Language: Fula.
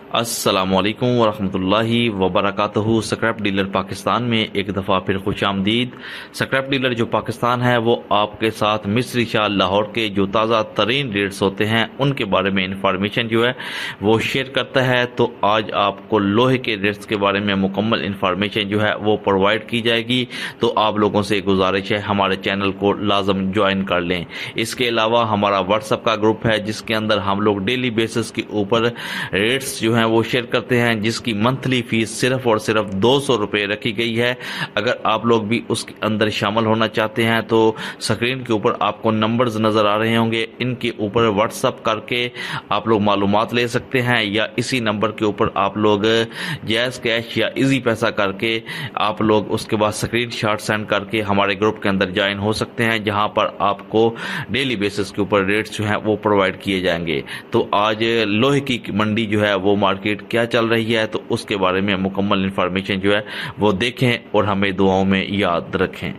अस्सलामुअलैकुम वरहमतुल्लाहि वबरकातुहू। स्क्रैप डीलर पाकिस्तान में एक दफ़ा फिर खुश आमदीद। स्क्रैप डीलर जो पाकिस्तान है वो आपके साथ मिस्री शाल लाहौर के जो ताज़ा तरीन रेट्स होते हैं उनके बारे में इंफॉर्मेशन जो है वो शेयर करता है। तो आज आपको लोहे के रेट्स के बारे में मुकम्मल इंफॉर्मेशन जो है वो प्रोवाइड की जाएगी। तो आप लोगों से गुजारिश है हमारे चैनल को लाजम ज्वाइन कर लें। इसके अलावा हमारा व्हाट्सएप का ग्रुप है जिसके अंदर हम लोग डेली बेसिस के ऊपर रेट्स जो वो शेयर करते हैं, जिसकी मंथली फीस सिर्फ और सिर्फ 200 रुपये रखी गई है। अगर आप लोग भी उसके अंदर शामिल होना चाहते हैं तो स्क्रीन के ऊपर आपको नंबर्स नजर आ रहे होंगे, इनके ऊपर व्हाट्सअप करके आप लोग मालूमात ले सकते हैं, या इसी नंबर के ऊपर आप लोग जैज़ कैश या इजी पैसा करके आप लोग उसके बाद स्क्रीन शॉट सेंड करके हमारे ग्रुप के अंदर ज्वाइन हो सकते हैं, जहां पर आपको डेली बेसिस के ऊपर रेट्स जो हैं वो प्रोवाइड किए जाएंगे। तो आज लोहे की मंडी जो है वो मार्केट क्या चल रही है तो उसके बारे में मुकम्मल इंफॉर्मेशन जो है वो देखें और हमें दुआओं में याद रखें।